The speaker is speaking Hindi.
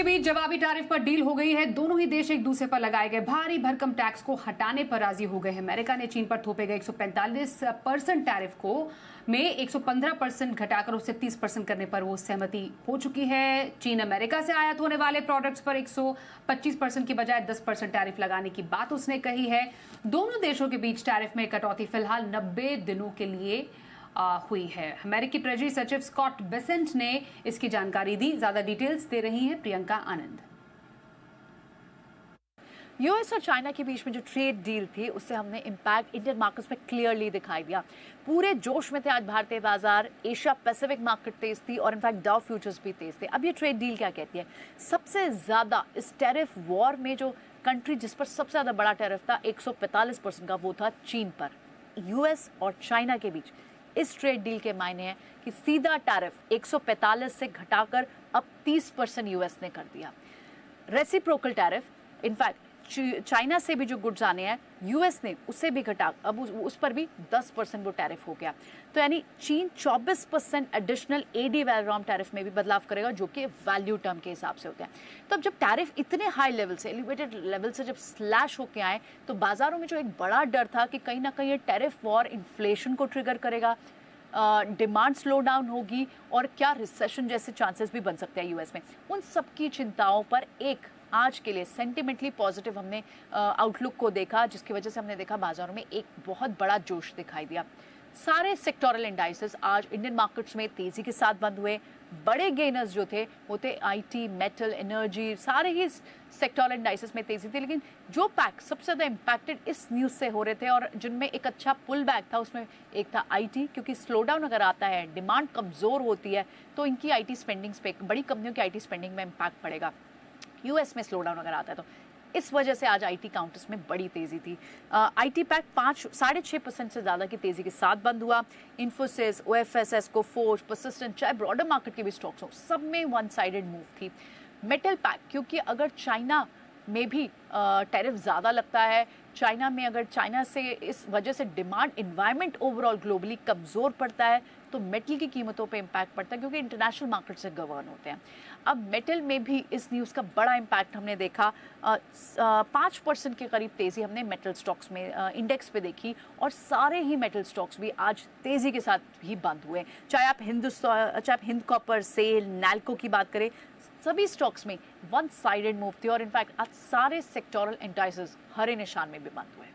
बीच जवाबी टैरिफ पर डील हो गई है। दोनों ही देश एक दूसरे पर लगाए गए भारी भरकम टैक्स को हटाने पर राजी हो गए हैं। अमेरिका ने चीन पर थोपे गए 145% टैरिफ को में 115% घटाकर उसे 30% करने पर वो सहमति हो चुकी है। चीन अमेरिका से आयात होने वाले प्रोडक्ट्स पर 125% की बजाय 10% टैरिफ लगाने की बात उसने कही है। दोनों देशों के बीच टैरिफ में कटौती फिलहाल 90 दिनों के लिए हुई है। अमेरिकी ट्रेजरी सचिव स्कॉट बेसेंट ने इसकी जानकारी दी। ज्यादा डिटेल्स दे रही हैं प्रियंका आनंद। यूएस और चाइना के बीच में जो ट्रेड डील थी उससे हमने इम्पैक्ट इंडियन मार्केट्स में क्लियरली दिखाई दिया। पूरे जोश में थे आज भारतीय बाजार, एशिया पैसिफिक मार्केट तेज थी और इनफैक्ट डाउ फ्यूचर्स भी तेज थे। अब ये ट्रेड डील क्या कहती है? सबसे ज्यादा इस टैरिफ वॉर में जो कंट्री जिस पर सबसे ज्यादा बड़ा टैरिफ था 145% का, वो था चीन पर। यूएस और चाइना के बीच इस ट्रेड डील के मायने हैं कि सीधा टैरिफ 145 से घटाकर अब 30% यूएस ने कर दिया। रेसिप्रोकल टैरिफ, इनफैक्ट चाइना से भी जो गुड्स आने हैं यूएस ने उससे भी घटा, अब उस पर भी 10% वो टैरिफ हो गया। तो यानी चीन 24% एडिशनल एडी वैलरॉम टैरिफ में भी बदलाव करेगा, जो कि वैल्यू टर्म के हिसाब से होते हैं। तो अब जब टैरिफ इतने हाई लेवल से, एलिवेटेड लेवल से जब स्लैश होके आए, तो बाजारों में जो एक बड़ा डर था कि कहीं ना कहीं ये टैरिफ वॉर इन्फ्लेशन को ट्रिगर करेगा, डिमांड स्लो डाउन होगी और क्या रिसेशन जैसे चांसेस भी बन सकते हैं यूएस में, उन सब की चिंताओं पर एक आज के लिए सेंटिमेंटली पॉजिटिव हमने आउटलुक को देखा, जिसकी वजह से हमने देखा बाजारों में एक बहुत बड़ा जोश दिखाई दिया। सारे सेक्टोरल इंडाइसेस आज इंडियन मार्केट्स में तेजी के साथ बंद हुए। बड़े गेनर्स जो थे वो थे आईटी, मेटल, एनर्जी, सारे ही सेक्टोरल इंडाइसेस में तेजी थी। लेकिन जो पैक सबसे ज़्यादा इम्पैक्टेड इस न्यूज़ से हो रहे थे और जिनमें एक अच्छा पुल बैक था, उसमें एक था आईटी, क्योंकि स्लो डाउन अगर आता है, डिमांड कमज़ोर होती है, तो इनकी आईटी स्पेंडिंग्स पे, बड़ी कंपनियों की आईटी स्पेंडिंग में इम्पैक्ट पड़ेगा। यूएस में स्लो डाउन अगर आता है तो इस वजह से आज आईटी काउंटर्स में बड़ी तेजी थी। आईटी पैक 5-6.5% से ज़्यादा की तेजी के साथ बंद हुआ। इन्फोसिस, ओएफएसएस, कोफोर्ज, पर्सिस्टेंट, चाहे ब्रॉडर मार्केट के भी स्टॉक्स हो, सब में वन साइडेड मूव थी। मेटल पैक, क्योंकि अगर चाइना में भी टैरिफ ज़्यादा लगता है, चाइना में अगर चाइना से इस वजह से डिमांड इन्वायरमेंट ओवरऑल ग्लोबली कमज़ोर पड़ता है, तो मेटल की कीमतों पे इम्पैक्ट पड़ता है, क्योंकि इंटरनेशनल मार्केट से गवर्न होते हैं। अब मेटल में भी इस न्यूज़ का बड़ा इम्पैक्ट हमने देखा। 5% के करीब तेज़ी हमने मेटल स्टॉक्स में इंडेक्स पे देखी और सारे ही मेटल स्टॉक्स भी आज तेज़ी के साथ ही बंद हुए। चाहे आप हिंद कॉपर, सेल, नैल्को की बात करें, सभी स्टॉक्स में वन साइडेड मूव थी और इनफैक्ट आज सारे सेक्टोरल इंडाइसेस हरे निशान में भी बंद हुए।